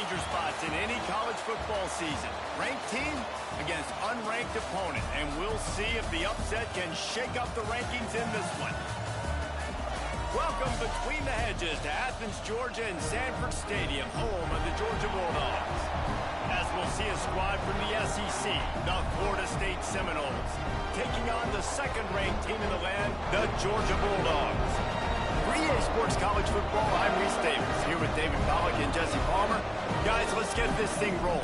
danger spots in any college football season. Ranked team against unranked opponent, and we'll see if the upset can shake up the rankings in this one. Welcome between the hedges to Athens, Georgia and Sanford Stadium, home of the Georgia Bulldogs. As we'll see a squad from the SEC, the Florida State Seminoles, taking on the second-ranked team in the land, the Georgia Bulldogs. For EA Sports College Football, I'm Reese Davis, here with David Pollack and Jesse Palmer. Guys, let's get this thing rolling.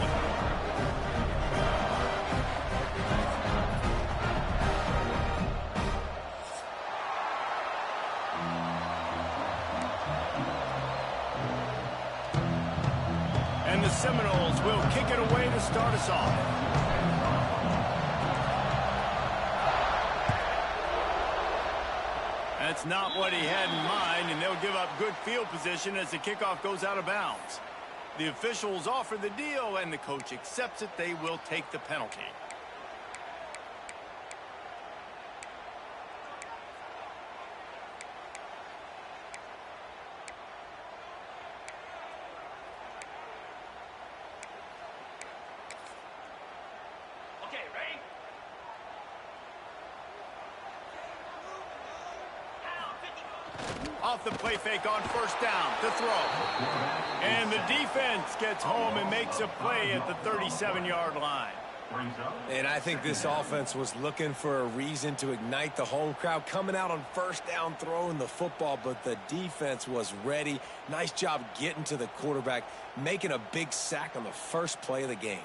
And the Seminoles will kick it away to start us off. That's not what he had in mind, and they'll give up good field position as the kickoff goes out of bounds. The officials offer the deal, and the coach accepts it. They will take the penalty. Off the play fake on first down to throw. And the defense gets home and makes a play at the 37-yard line. And I think this offense was looking for a reason to ignite the home crowd, coming out on first down, throwing the football, but the defense was ready. Nice job getting to the quarterback, making a big sack on the first play of the game.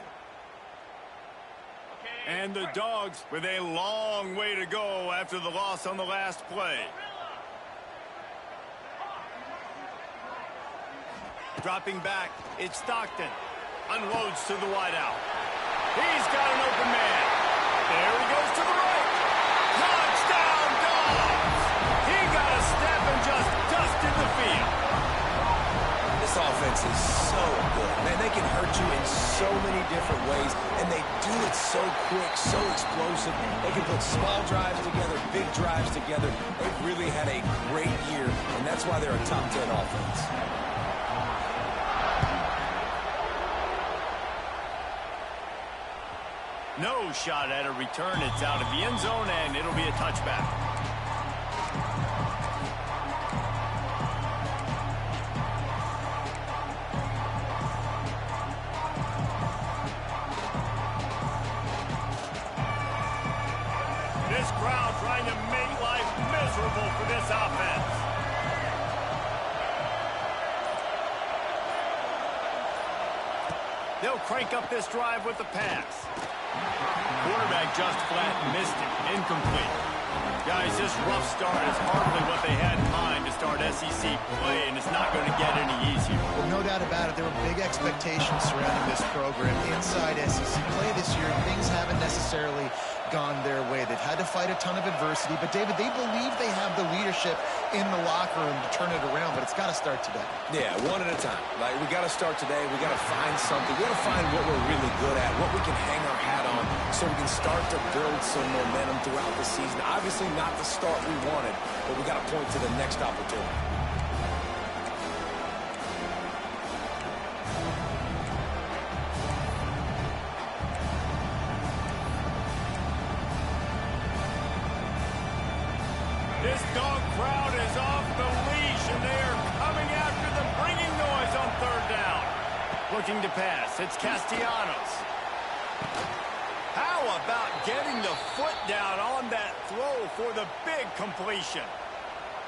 And the Dogs with a long way to go after the loss on the last play. Dropping back, it's Stockton. Unloads to the wideout. He's got an open man. There he goes to the right. Touchdown, Dogs! He got a step and just dusted the field. This offense is so good. Man, they can hurt you in so many different ways, and they do it so quick, so explosive. They can put small drives together, big drives together. They've really had a great year, and that's why they're a top 10 offense. No shot at a return. It's out of the end zone, and it'll be a touchback. This crowd trying to make life miserable for this offense. They'll crank up this drive with the pass. Quarterback just flat missed it. Incomplete. Guys, this rough start is hardly what they had in mind to start SEC play, and it's not going to get any easier. Well, no doubt about it. There were big expectations surrounding this program inside SEC play this year. Things haven't necessarily gone their way. They've had to fight a ton of adversity, but David, they believe they have the leadership in the locker room to turn it around, but it's got to start today. Yeah, one at a time. Like, we got to start today. We got to find something. We got to find what we're really good at, what we can hang our hat on, so we can start to build some momentum throughout the season. Obviously not the start we wanted, but we got to point to the next opportunity. This dog crowd is off the leash, and they are coming after them, bringing noise on third down. Looking to pass. It's Castellanos. How about getting the foot down on that throw for the big completion?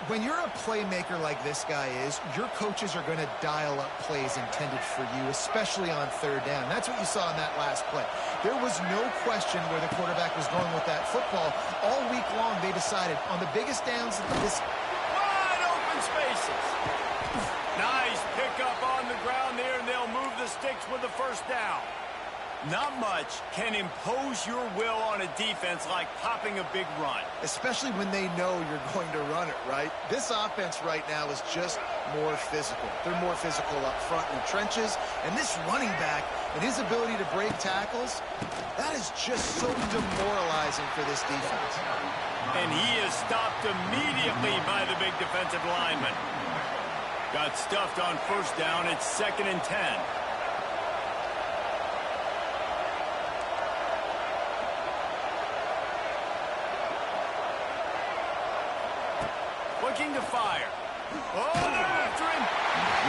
When you're a playmaker like this guy is, your coaches are going to dial up plays intended for you, especially on third down. That's what you saw in that last play. There was no question where the quarterback was going with that football. All week long, they decided on the biggest downs that this... Wide open spaces. Nice pickup on the ground there, and they'll move the sticks with the first down. Not much can impose your will on a defense like popping a big run. Especially when they know you're going to run it, right? This offense right now is just more physical. They're more physical up front in the trenches. And this running back and his ability to break tackles, that is just so demoralizing for this defense. And he is stopped immediately by the big defensive lineman. Got stuffed on first down. It's 2nd and 10. looking to fire. Oh, they're after him.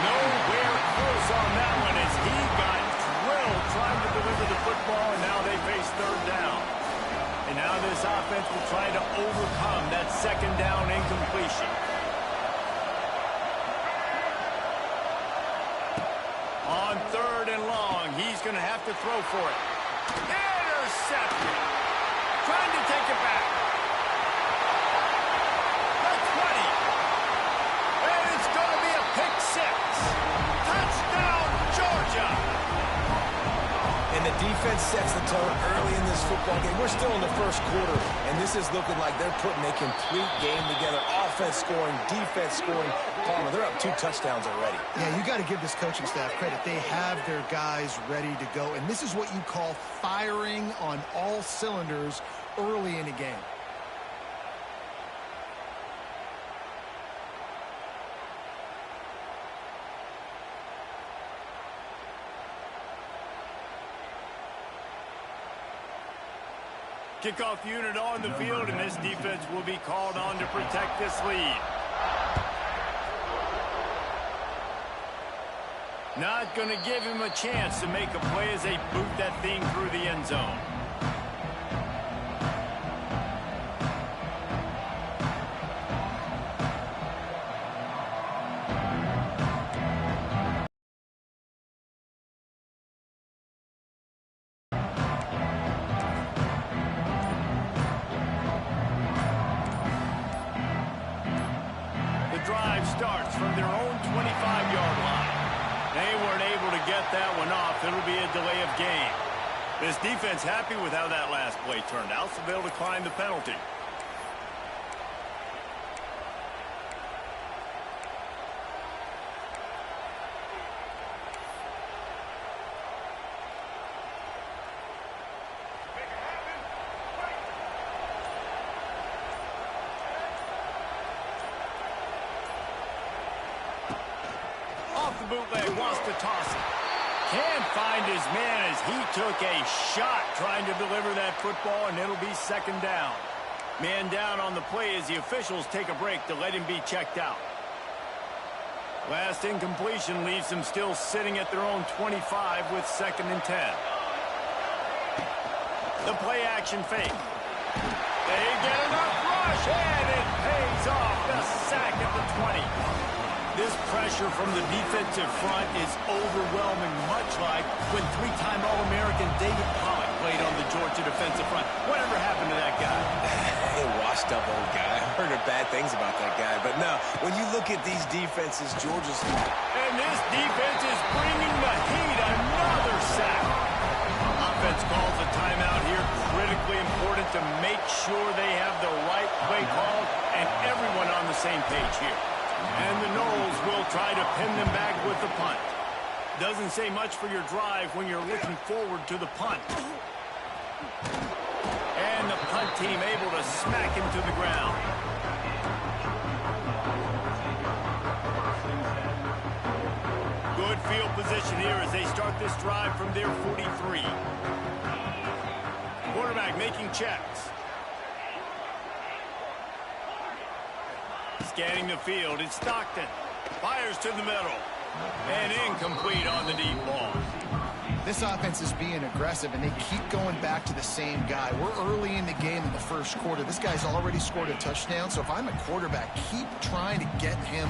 Nowhere close on that one as he got drilled trying to deliver the football, and now they face third down. And now this offense will try to overcome that second down incompletion. On third and long, he's going to have to throw for it. Intercepted. Trying to take it back. The 20. And it's going to be a pick six. Touchdown, Georgia. And the defense sets the tone early in this football game. We're still in the first quarter, and this is looking like they're putting a complete game together. Offense scoring, defense scoring. Palmer, they're up 2 touchdowns already. Yeah, you got to give this coaching staff credit. They have their guys ready to go, and this is what you call firing on all cylinders early in a game. Kickoff unit on the field, and this defense will be called on to protect this lead. Not going to give him a chance to make a play as they boot that thing through the end zone. Drive starts from their own 25-yard line. They weren't able to get that one off. It'll be a delay of game. This defense happy with how that last play turned out, so they'll decline the penalty. Bootleg wants to toss it. Can't find his man as he took a shot trying to deliver that football, and it'll be second down. Man down on the play as the officials take a break to let him be checked out. Last incompletion leaves them still sitting at their own 25 with 2nd and 10. The play action fake. They get enough rush, and it pays off. The sack at the 20. This pressure from the defensive front is overwhelming, much like when 3-time All-American David Pollock played on the Georgia defensive front. Whatever happened to that guy? A washed-up old guy. I heard bad things about that guy. But no, when you look at these defenses, Georgia's... And this defense is bringing the heat. Another sack. Offense calls a timeout here. Critically important to make sure they have the right play called and everyone on the same page here. And the Noles will try to pin them back with the punt. Doesn't say much for your drive when you're looking forward to the punt. And the punt team able to smack him to the ground. Good field position here as they start this drive from their 43. Quarterback making checks. Scanning the field, it's Stockton. Fires to the middle. And incomplete on the deep ball. This offense is being aggressive, and they keep going back to the same guy. We're early in the game in the first quarter. This guy's already scored a touchdown, so if I'm a quarterback, keep trying to get him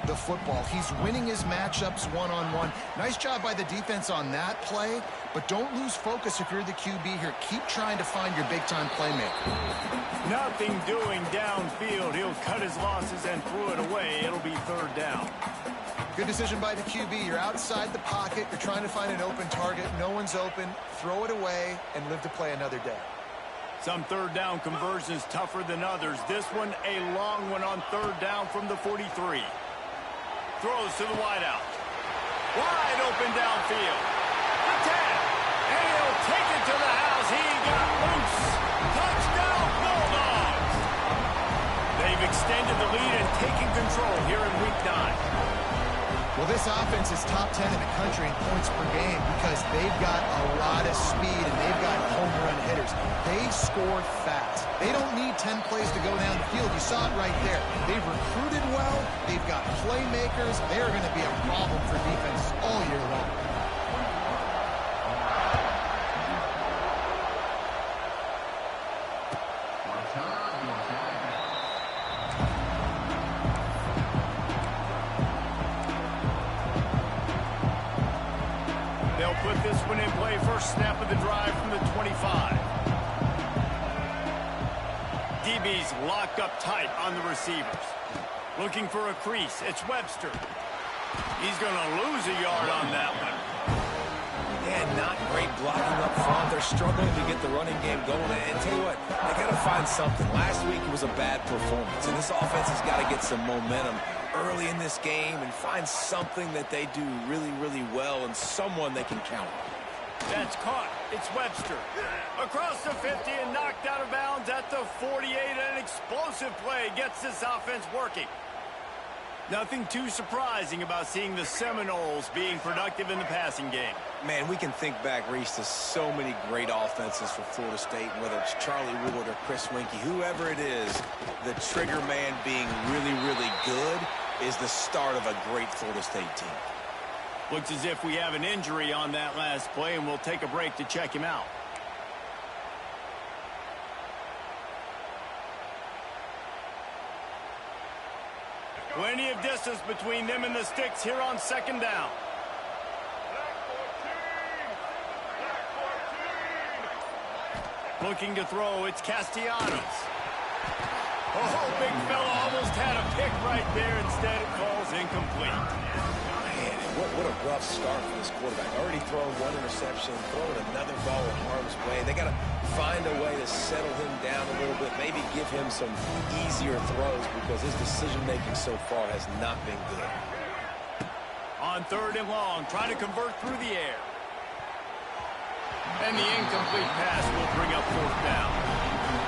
the football. He's winning his matchups one-on-one. Nice job by the defense on that play, but don't lose focus if you're the QB here. Keep trying to find your big-time playmaker. Nothing doing downfield. He'll cut his losses and throw it away. It'll be third down. Good decision by the QB. You're outside the pocket. You're trying to find an open target. No one's open. Throw it away and live to play another day. Some third down conversions tougher than others. This one, a long one on third down from the 43. Throws to the wideout. Wide open downfield. The 10. And he'll take it to the house. He got loose. Touchdown, Bulldogs. They've extended the lead and taken control here in Week 9. Well, this offense is top 10 in the country in points per game because they've got a lot of speed and they've got home run hitters. They score fast. They don't need 10 plays to go down the field. You saw it right there. They've recruited well. They've got playmakers. They're going to be a problem for defense all year long. They'll put this one in play. First snap of the drive from the 25. DB's locked up tight on the receivers. Looking for a crease. It's Webster. He's going to lose a yard on that one. Yeah, not great blocking up front. They're struggling to get the running game going. And tell you what, they got to find something. Last week it was a bad performance, and this offense has got to get some momentum early in this game and find something that they do really, really well and someone they can count on. That's caught. It's Webster. Across the 50 and knocked out of bounds at the 48. An explosive play gets this offense working. Nothing too surprising about seeing the Seminoles being productive in the passing game. Man, we can think back, Reese, to so many great offenses for Florida State, whether it's Charlie Wood or Chris Winkie, whoever it is, the trigger man being really, really good is the start of a great Florida State team. Looks as if we have an injury on that last play, and we'll take a break to check him out. Plenty of distance between them and the sticks here on second down. Looking to throw, it's Castellanos. Oh, big fella almost had a pick right there. Instead, it falls incomplete. Man, what a rough start for this quarterback. Already throwing one interception, throwing another ball in harm's way. They got to find a way to settle him down a little bit, maybe give him some easier throws because his decision-making so far has not been good. On third and long, trying to convert through the air. And the incomplete pass will bring up fourth down.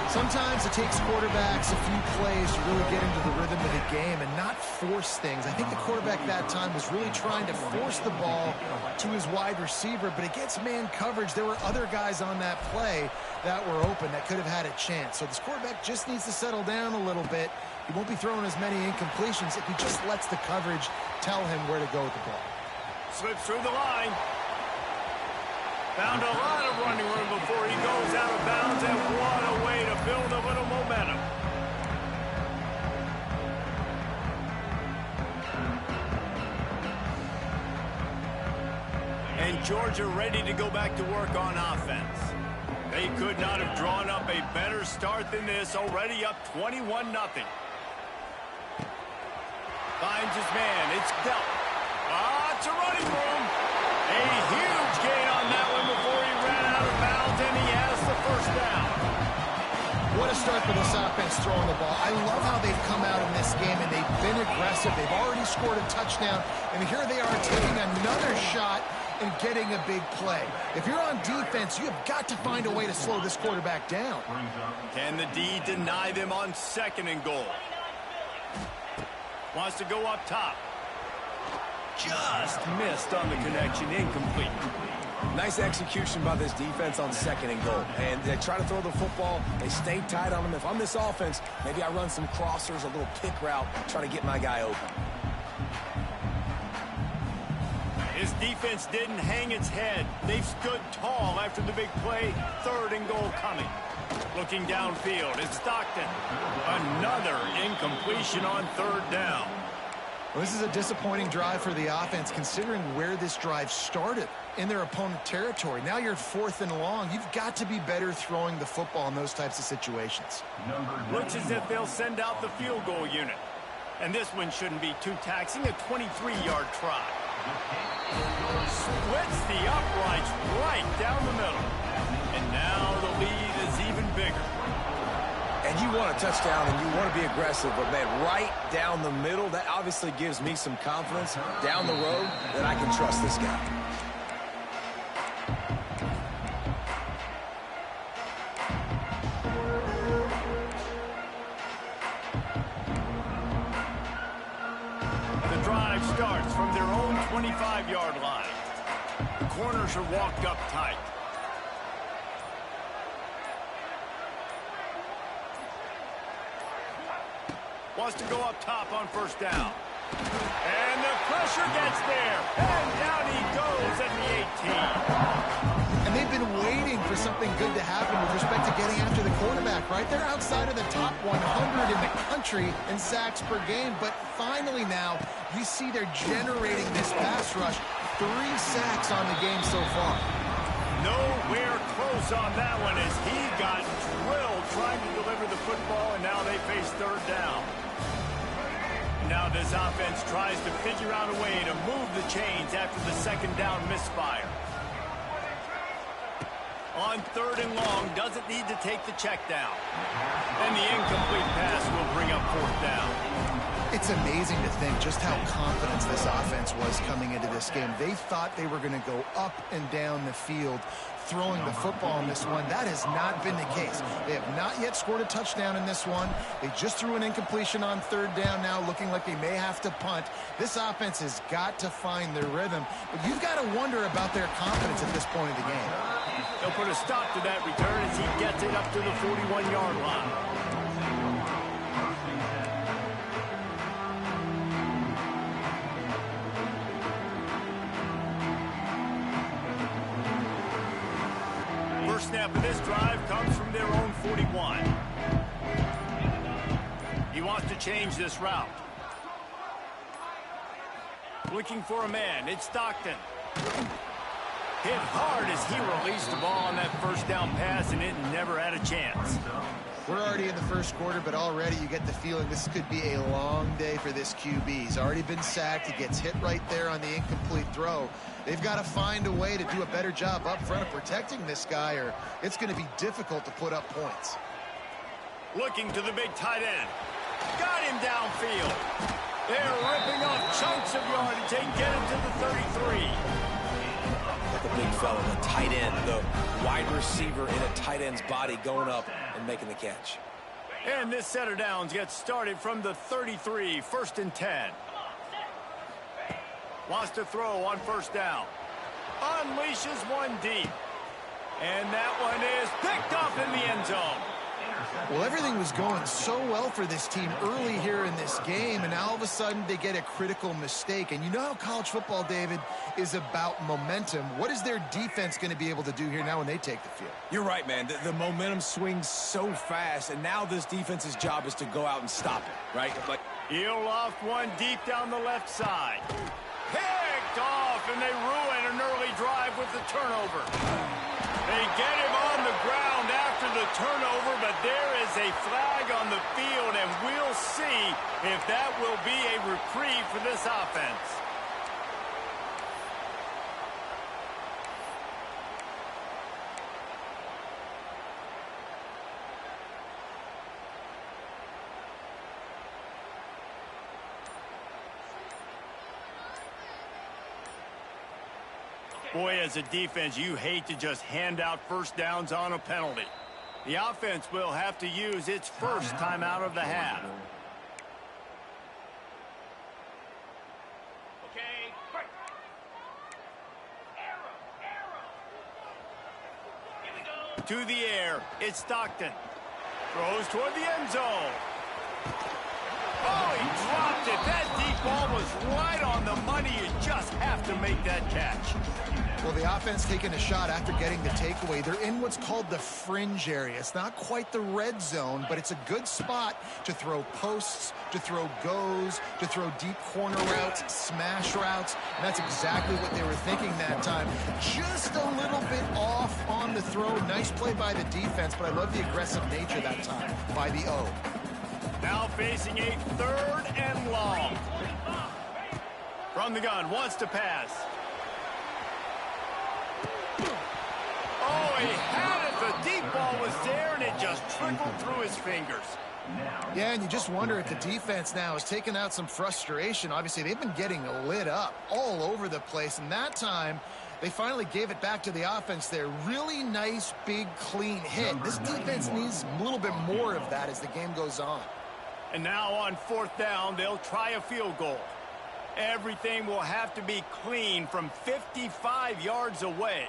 Sometimes it takes quarterbacks a few plays to really get into the rhythm of the game and not force things. I think the quarterback that time was really trying to force the ball to his wide receiver, but against man coverage, there were other guys on that play that were open that could have had a chance. So this quarterback just needs to settle down a little bit. He won't be throwing as many incompletions if he just lets the coverage tell him where to go with the ball. Slips through the line. Found a lot of running room before he goes out of bounds, and what a way to build a little momentum. And Georgia ready to go back to work on offense. They could not have drawn up a better start than this, already up 21-0. Finds his man, it's Delp. It's a running room. A huge gain on that one before he ran out of bounds, and he has the first down. What a start for this offense throwing the ball. I love how they've come out in this game, and they've been aggressive. They've already scored a touchdown, and here they are taking another shot and getting a big play. If you're on defense, you have got to find a way to slow this quarterback down. Can the D deny them on second and goal? Wants to go up top. Just missed on the connection, incomplete. Nice execution by this defense on second and goal. And they try to throw the football. They stay tight on them. If I'm this offense, maybe I run some crossers, a little pick route, try to get my guy open. His defense didn't hang its head. They've stood tall after the big play. Third and goal coming. Looking downfield, it's Stockton. Another incompletion on third down. Well, this is a disappointing drive for the offense considering where this drive started in their opponent territory. Now you're fourth and long. You've got to be better throwing the football in those types of situations. Looks as if they'll send out the field goal unit. And this one shouldn't be too taxing, a 23-yard try. Splits the uprights right down the middle. And now the lead is even bigger. And you want a touchdown and you want to be aggressive, but man, right down the middle, that obviously gives me some confidence down the road that I can trust this guy. The drive starts from their own 25-yard line. The corners are walked up tight. Wants to go up top on first down. And the pressure gets there. And down he goes at the 18. And they've been waiting for something good to happen with respect to getting after the quarterback, right? They're outside of the top 100 in the country in sacks per game. But finally now, you see they're generating this pass rush. 3 sacks on the game so far. Nowhere close on that one as he got drilled trying to deliver the football, and now they face third down. Now this offense tries to figure out a way to move the chains after the second down misfire. On third and long, doesn't need to take the check down. And the incomplete pass will bring up fourth down. It's amazing to think just how confident this offense was coming into this game. They thought they were going to go up and down the field throwing the football in this one. That has not been the case. They have not yet scored a touchdown in this one. They just threw an incompletion on third down now, looking like they may have to punt. This offense has got to find their rhythm. But you've got to wonder about their confidence at this point of the game. They'll put a stop to that return as he gets it up to the 41-yard line. First snap of this drive comes from their own 41. He wants to change this route. Looking for a man. It's Stockton. Hit hard as he released the ball on that first down pass, and it never had a chance. We're already in the first quarter, but already you get the feeling this could be a long day for this QB. He's already been sacked. He gets hit right there on the incomplete throw. They've got to find a way to do a better job up front of protecting this guy, or it's going to be difficult to put up points. Looking to the big tight end. Got him downfield. They're ripping off chunks of yardage and get him to the 33. The big fella, the tight end, the wide receiver in a tight end's body going up and making the catch. And this set of downs gets started from the 33, 1st and 10. Wants to throw on first down. Unleashes one deep. And that one is picked off in the end zone. Well, everything was going so well for this team early here in this game, and now all of a sudden they get a critical mistake. And you know how college football, David, is about momentum. What is their defense going to be able to do here now when they take the field? You're right, man. The momentum swings so fast, and now this defense's job is to go out and stop it, right? Like, he'll loft one deep down the left side. Picked off, and they ruin an early drive with the turnover. They get him on the ground after the turnover, but there is a flag on the field, and we'll see if that will be a reprieve for this offense. Boy, as a defense, you hate to just hand out first downs on a penalty. The offense will have to use its first timeout of the half. To the air, it's Stockton. Throws toward the end zone. Oh, he dropped it. That deep ball was right on the money. You just have to make that catch. Well, the offense taking a shot after getting the takeaway. They're in what's called the fringe area. It's not quite the red zone, but it's a good spot to throw posts, to throw goes, to throw deep corner routes, smash routes. And that's exactly what they were thinking that time. Just a little bit off on the throw. Nice play by the defense, but I love the aggressive nature that time by the O. Now facing a 3rd and long. From the gun, wants to pass. Oh, he had it. The deep ball was there, and it just trickled through his fingers. Yeah, and you just wonder if the defense now has taken out some frustration. Obviously, they've been getting lit up all over the place, and that time they finally gave it back to the offense there. Really nice, big, clean hit. This defense needs a little bit more of that as the game goes on. And now on 4th down, they'll try a field goal. Everything will have to be clean from 55 yards away.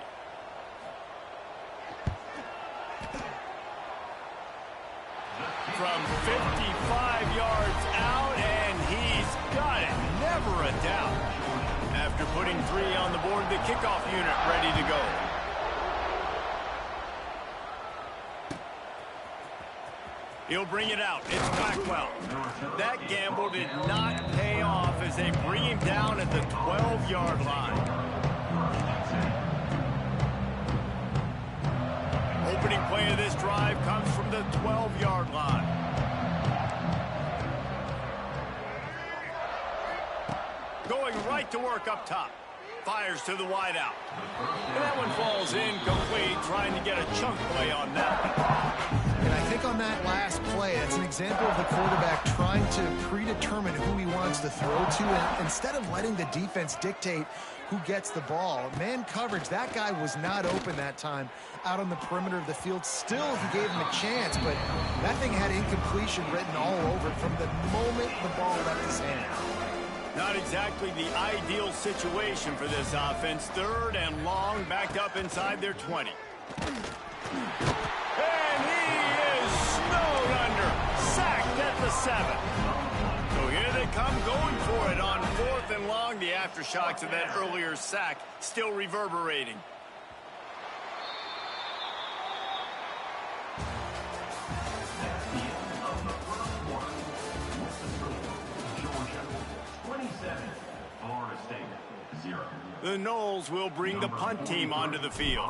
From 55 yards out, and he's got it. Never a doubt. After putting 3 on the board, the kickoff unit ready to go. He'll bring it out. It's Blackwell. That gamble did not pay off as they bring him down at the 12-yard line. Opening play of this drive comes from the 12-yard line. Going right to work up top. Fires to the wideout. And that one falls incomplete, trying to get a chunk play on that. And I think on that last play, it's an example of the quarterback trying to predetermine who he wants to throw to, and instead of letting the defense dictate who gets the ball. Man coverage, that guy was not open that time out on the perimeter of the field. Still, he gave him a chance, but that thing had incompletion written all over it from the moment the ball left his hand. Not exactly the ideal situation for this offense. 3rd and long, backed up inside their 20. And he is snowed under. Sacked at the 7. So here they come going for it on 4th and long. The aftershocks of that earlier sack still reverberating. The Noles will bring the punt team onto the field.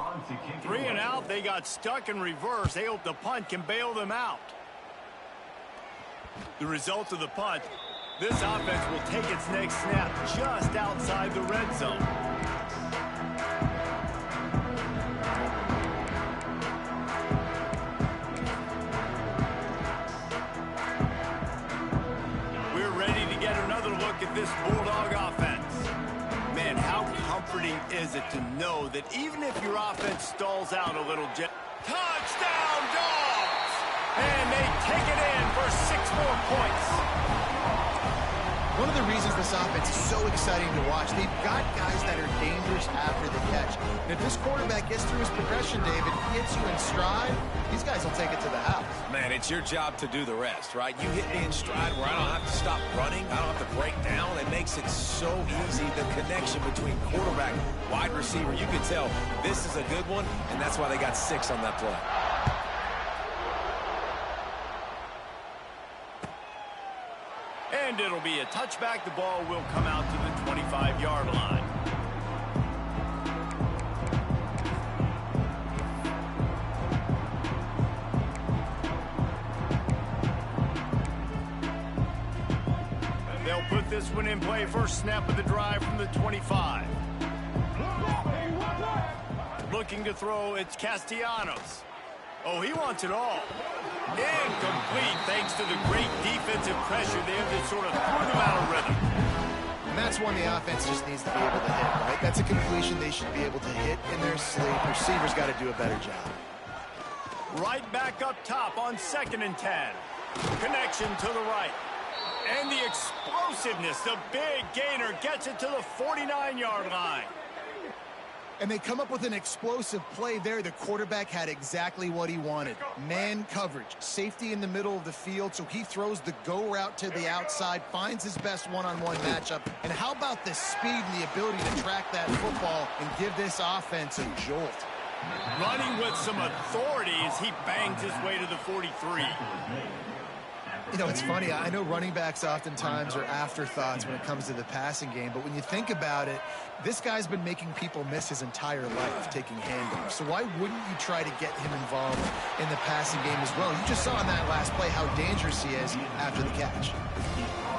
3 and out, they got stuck in reverse. They hope the punt can bail them out. The result of the punt, this offense will take its next snap just outside the red zone. We're ready to get another look at this Bulldog offense. Man, how comforting is it to know that even if your offense stalls out a little, touchdown Dogs! And they take it in for 6 more points. One of the reasons this offense is so exciting to watch, they've got guys that are dangerous after the catch. And if this quarterback gets through his progression, David, gets you in stride, these guys will take it to the house. Man, it's your job to do the rest, right? You hit me in stride where I don't have to stop running. I don't have to break down. It makes it so easy. The connection between quarterback, wide receiver, you can tell this is a good one, and that's why they got 6 on that play. And it'll be a touchback. The ball will come out to the 25-yard line. They'll put this one in play. First snap of the drive from the 25. Looking to throw, it's Castellanos. Oh, he wants it all. Incomplete thanks to the great defensive pressure there that sort of threw them out of rhythm. And that's one the offense just needs to be able to hit, right? That's a completion they should be able to hit in their sleep. Receivers got to do a better job. Right back up top on 2nd and 10. Connection to the right. And the explosiveness, the big gainer gets it to the 49-yard line. And they come up with an explosive play there. The quarterback had exactly what he wanted. Man coverage, safety in the middle of the field, so he throws the go route to the outside, finds his best one-on-one matchup. And how about the speed and the ability to track that football and give this offense a jolt? Running with some authority as he bangs his way to the 43. You know, it's funny. I know running backs oftentimes are afterthoughts when it comes to the passing game, but when you think about it, this guy's been making people miss his entire life taking handoffs. So why wouldn't you try to get him involved in the passing game as well? You just saw in that last play how dangerous he is after the catch.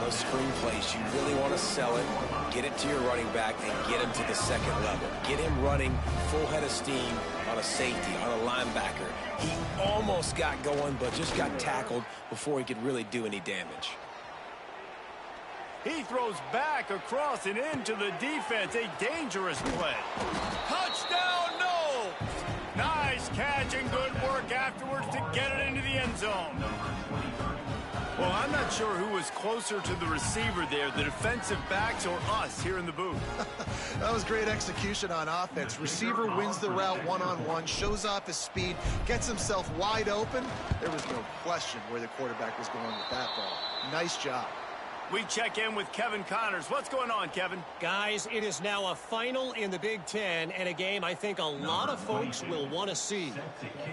Those screen plays, you really want to sell it, get it to your running back, and get him to the 2nd level. Get him running full head of steam on a safety, on a linebacker. He almost got going, but just got tackled before he could really do any damage. He throws back across and into the defense. A dangerous play. Touchdown, no! Nice catch and good work afterwards to get it into the end zone. Well, I'm not sure who was closer to the receiver there, the defensive backs or us here in the booth. That was great execution on offense. Receiver wins the route one-on-one, shows off his speed, gets himself wide open. There was no question where the quarterback was going with that ball. Nice job. We check in with Kevin Connors. What's going on, Kevin? Guys, it is now a final in the Big Ten, and a game I think a lot of folks will want to see.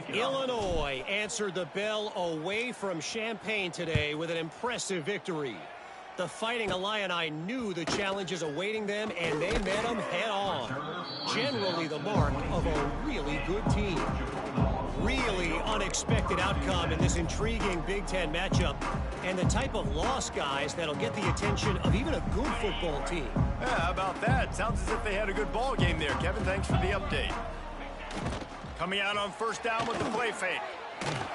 Illinois answered the bell away from Champaign today with an impressive victory. The Fighting Illini knew the challenges awaiting them, and they met them head-on. Generally the mark of a really good team. Really unexpected outcome in this intriguing Big Ten matchup, and the type of loss, guys, that'll get the attention of even a good football team. Yeah, how about that? Sounds as if they had a good ball game there, Kevin. Thanks for the update. Coming out on first down with the play fake.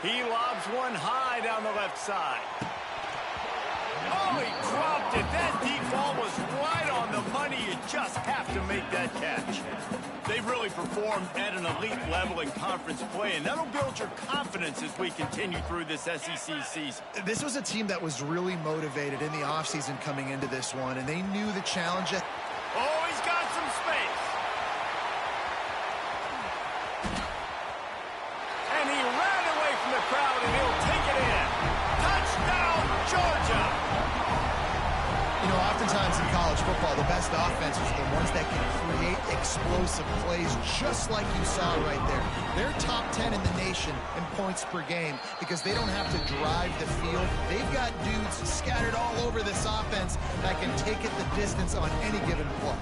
He lobs one high down the left side. Oh, he dropped it. That deep ball was right on the money. You just have to make that catch. They've really performed at an elite level in conference play, and that'll build your confidence as we continue through this SEC season. This was a team that was really motivated in the offseason coming into this one, and they knew the challenge. Oh, he's got some space. And he ran away from the crowd, and he'll take it in. Touchdown, Georgia! You know, oftentimes in college football, the best offenses are the ones that can create explosive plays, just like you saw right there. They're top 10 in the nation in points per game because they don't have to drive the field. They've got dudes scattered all over this offense that can take it the distance on any given play.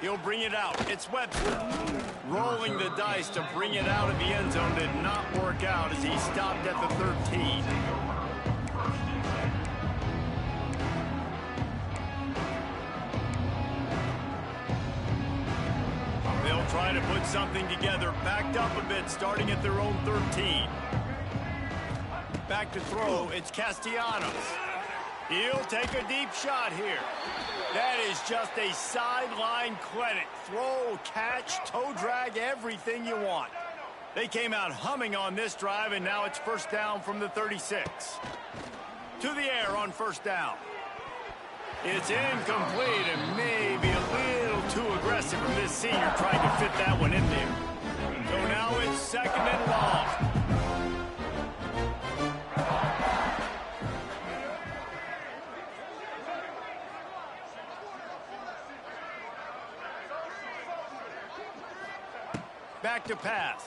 He'll bring it out. It's Webster. Rolling the dice to bring it out of the end zone did not work out as he stopped at the 13. They'll try to put something together, backed up a bit, starting at their own 13. Back to throw, it's Castellanos. He'll take a deep shot here. That is just a sideline clinic. Throw, catch, toe drag, everything you want. They came out humming on this drive, and now it's first down from the 36. To the air on first down. It's incomplete and maybe a little too aggressive from this senior trying to fit that one in there. So now it's second and long. Back to pass.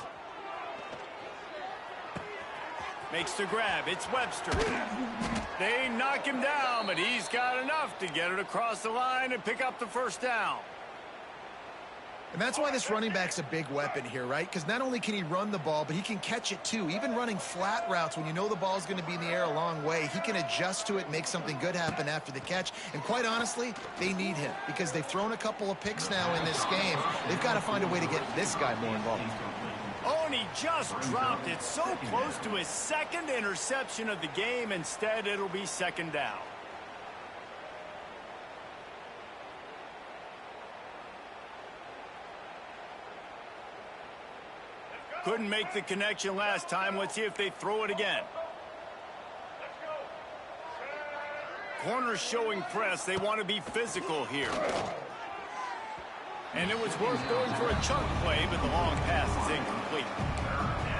Makes the grab. It's Webster. They knock him down, but he's got enough to get it across the line and pick up the first down. And that's why this running back's a big weapon here, right? Because not only can he run the ball, but he can catch it too. Even running flat routes when you know the ball's going to be in the air a long way, he can adjust to it and make something good happen after the catch. And quite honestly, they need him because they've thrown a couple of picks now in this game. They've got to find a way to get this guy more involved. Oh, and he just dropped it so close to his second interception of the game. Instead, it'll be second down. Couldn't make the connection last time. Let's see if they throw it again. Corners showing press. They want to be physical here. And it was worth going for a chunk play, but the long pass is incomplete.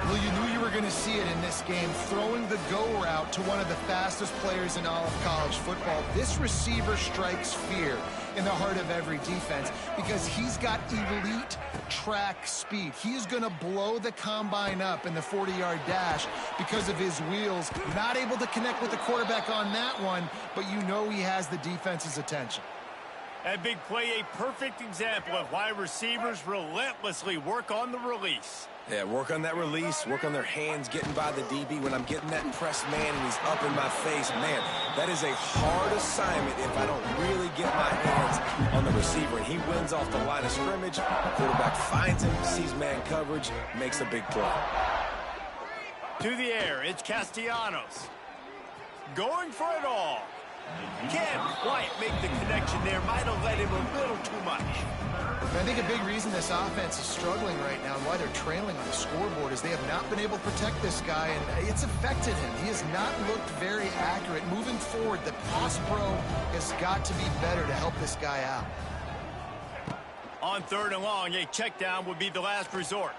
Well, you knew you were going to see it in this game, throwing the go route to one of the fastest players in all of college football. This receiver strikes fear in the heart of every defense because he's got elite track speed. He's going to blow the combine up in the 40-yard dash because of his wheels. Not able to connect with the quarterback on that one, but you know he has the defense's attention. That big play, a perfect example of why receivers relentlessly work on the release. Yeah, work on that release, work on their hands, getting by the DB. When I'm getting that press man and he's up in my face, man, that is a hard assignment if I don't really get my hands on the receiver. And he wins off the line of scrimmage. Quarterback finds him, sees man coverage, makes a big play. To the air, it's Castellanos. Going for it all. Can't quite make the connection there. Might have let him a little too much. I think a big reason this offense is struggling right now and why they're trailing on the scoreboard is they have not been able to protect this guy, and it's affected him. He has not looked very accurate. Moving forward, the pass pro has got to be better to help this guy out. On 3rd and long, a check down would be the last resort.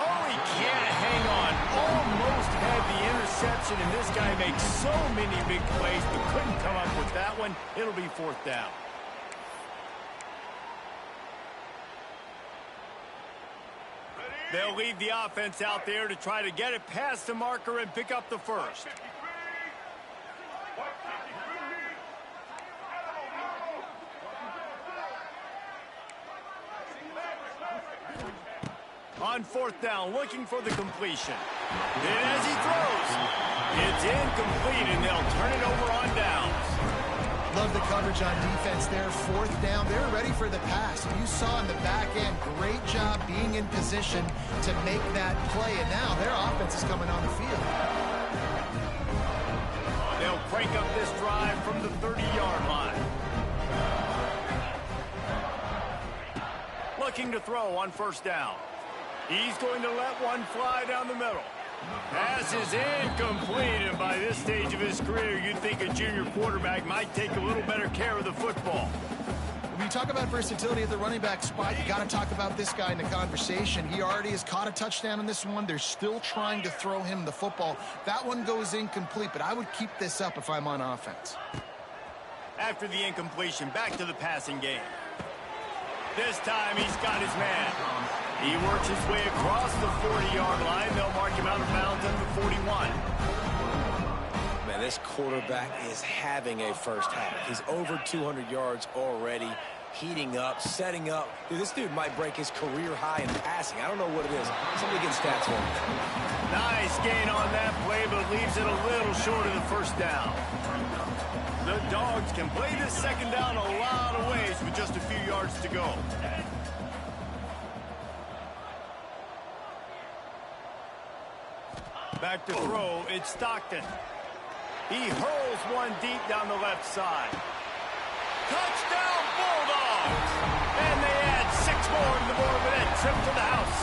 Oh, he can't hang on. Almost had the interception, and this guy makes so many big plays, but couldn't come up with that one. It'll be 4th down. They'll leave the offense out there to try to get it past the marker and pick up the first. On 4th down, looking for the completion. And as he throws, it's incomplete, and they'll turn it over on downs. Love the coverage on defense there. 4th down, they're ready for the pass. You saw in the back end, great job being in position to make that play, and now their offense is coming on the field. They'll crank up this drive from the 30-yard line. Looking to throw on 1st down. He's going to let one fly down the middle. Pass is incomplete, and by this stage of his career, you'd think a junior quarterback might take a little better care of the football. When you talk about versatility at the running back spot, you got to talk about this guy in the conversation. He already has caught a touchdown in this one. They're still trying to throw him the football. That one goes incomplete, but I would keep this up if I'm on offense. After the incompletion, back to the passing game. This time, he's got his man. He works his way across the 40-yard line. They'll mark him out of bounds on the 41. Man, this quarterback is having a first half. He's over 200 yards already, heating up, setting up. Dude, this dude might break his career high in passing. I don't know what it is. Somebody get stats for him. Nice gain on that play, but leaves it a little short of the 1st down. The Dogs can play this 2nd down a lot of ways with just a few yards to go. Back to throw, it's Stockton. He hurls one deep down the left side. Touchdown Bulldogs! And they add 6 more to the board with that trip to the house.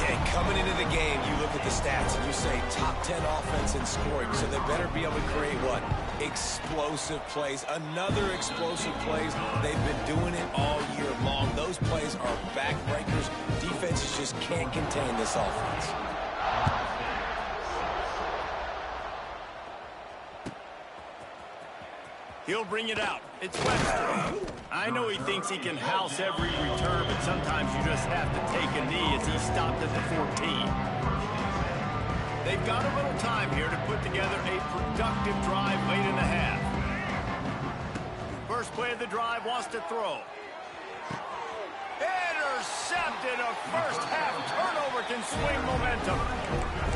Yeah, coming into the game, you look at the stats and you say top 10 offense in scoring, so they better be able to create what? Explosive plays. Another explosive plays. They've been doing it all year long. Those plays are backbreakers. Defenses just can't contain this offense. He'll bring it out. It's Webster. I know he thinks he can house every return, but sometimes you just have to take a knee as he stopped at the 14. They've got a little time here to put together a productive drive late in the half. First play of the drive, wants to throw. Intercepted. A first half turnover can swing momentum.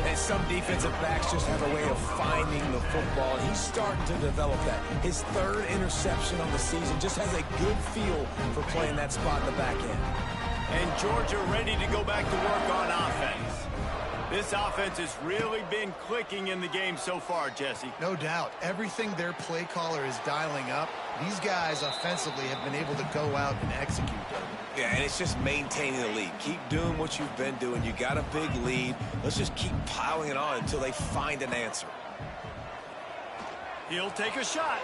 And some defensive backs just have a way of finding the football, and he's starting to develop that. His 3rd interception on the season, just has a good feel for playing that spot in the back end. And Georgia ready to go back to work on offense. This offense has really been clicking in the game so far, Jesse. No doubt. Everything their play caller is dialing up, these guys offensively have been able to go out and execute. Yeah, and it's just maintaining the lead. Keep doing what you've been doing. You got a big lead. Let's just keep piling it on until they find an answer. He'll take a shot.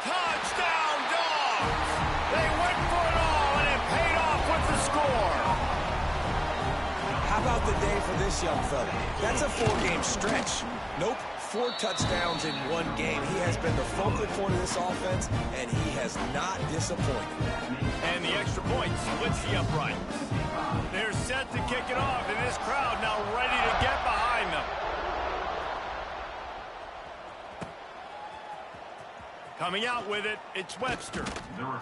Touchdown, Dogs! They went for it all, and it paid off with the score. How about the day for this young fella? That's a 4-game stretch. Nope, 4 touchdowns in 1 game. He has been the focal point of this offense, and he has not disappointed. And the extra point splits the uprights. They're set to kick it off, and this crowd now ready to get behind them. Coming out with it, it's Webster.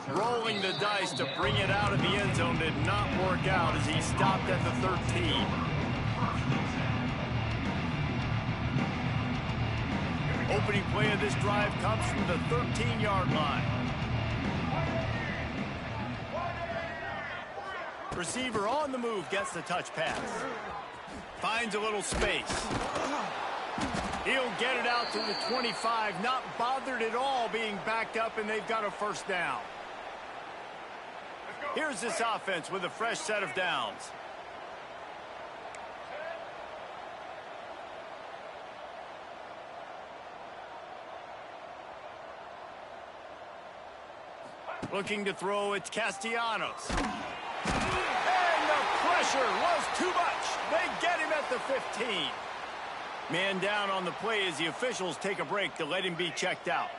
Rolling the dice to bring it out of the end zone did not work out as he stopped at the 13. Opening play of this drive comes from the 13-yard line. Receiver on the move gets the touch pass. Finds a little space. He'll get it out to the 25, not bothered at all being backed up, and they've got a first down. Here's this offense with a fresh set of downs. Looking to throw, it's Castellanos. And the pressure was too much. They get him at the 15. Man down on the play as the officials take a break to let him be checked out.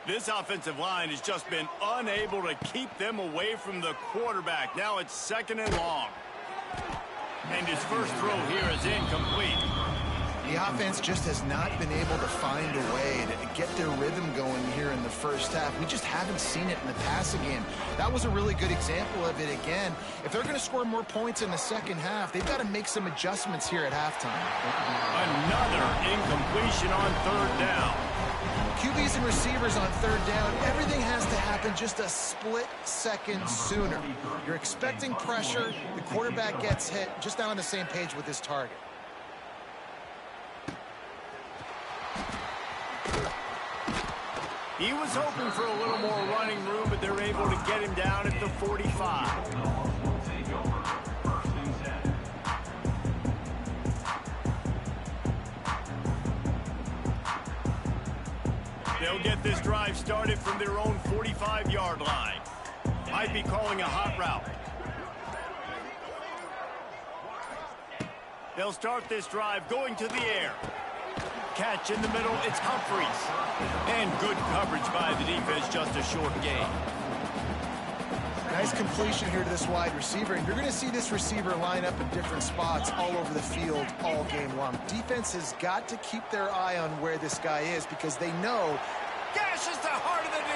This offensive line has just been unable to keep them away from the quarterback. Now it's 2nd and long. And his first throw here is incomplete. The offense just has not been able to find a way to get their rhythm going here in the first half. We just haven't seen it in the passing game. That was a really good example of it again. If they're going to score more points in the second half, they've got to make some adjustments here at halftime. Another incompletion on 3rd down. QBs and receivers on 3rd down, everything has to happen just a split second sooner. You're expecting pressure, the quarterback gets hit, just not on the same page with his target. He was hoping for a little more running room, but they're able to get him down at the 45. They'll get this drive started from their own 45-yard line. Might be calling a hot route. They'll start this drive going to the air. Catch in the middle, it's Humphries. And good coverage by the defense, just a short gain. Nice completion here to this wide receiver, and you're going to see this receiver line up in different spots all over the field all game long. Defense has got to keep their eye on where this guy is because they know. Gashes the heart of the D.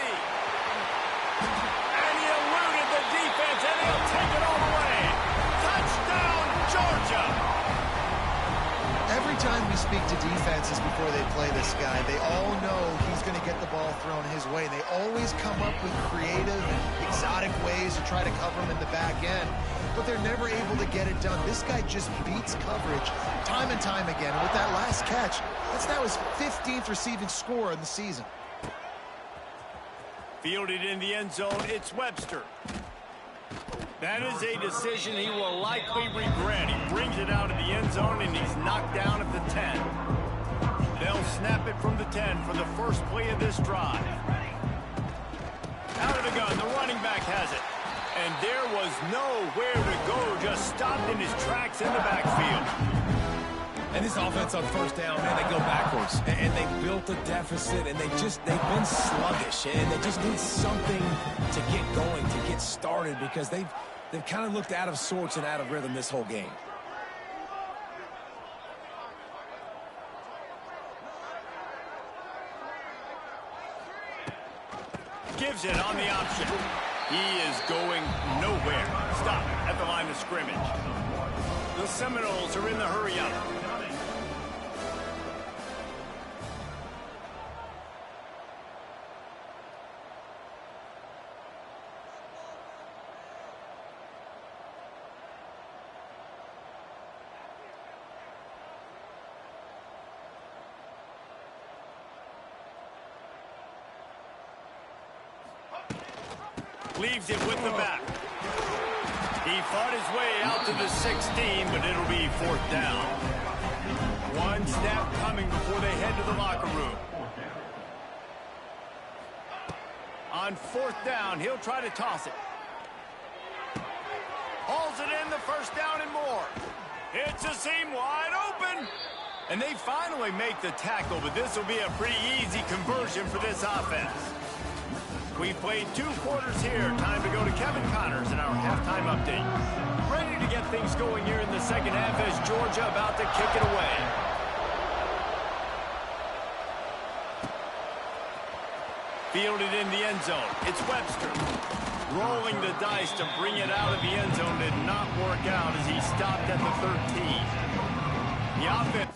And he eluded the defense, and he'll take it all the way. Touchdown, Georgia! Every time we speak to defenses before they play this guy, they all know he's going to get the ball thrown his way. They always come up with creative and exotic ways to try to cover him in the back end, but they're never able to get it done. This guy just beats coverage time and time again. And with that last catch, that's now his 15th receiving score in the season. Fielded in the end zone, it's Webster. That is a decision he will likely regret. He brings it out of the end zone, and he's knocked down at the 10. They'll snap it from the 10 for the first play of this drive. Out of the gun, the running back has it. And there was nowhere to go, just stopped in his tracks in the backfield. And this offense on 1st down, man, they go backwards. And they built a deficit, and they've been sluggish. And they just need something to get going, to get started, because they've kind of looked out of sorts and out of rhythm this whole game. Gives it on the option. He is going nowhere. Stop at the line of scrimmage. The Seminoles are in the hurry-up. Leaves it with the back. He fought his way out to the 16, but it'll be 4th down. One snap coming before they head to the locker room. On 4th down, he'll try to toss it. Hauls it in, the first down and more. It's a seam wide open. And they finally make the tackle, but this will be a pretty easy conversion for this offense. We've played 2 quarters here. Time to go to Kevin Connors in our halftime update. Ready to get things going here in the second half as Georgia about to kick it away. Fielded in the end zone. It's Webster. Rolling the dice to bring it out of the end zone did not work out as he stopped at the 13. The offense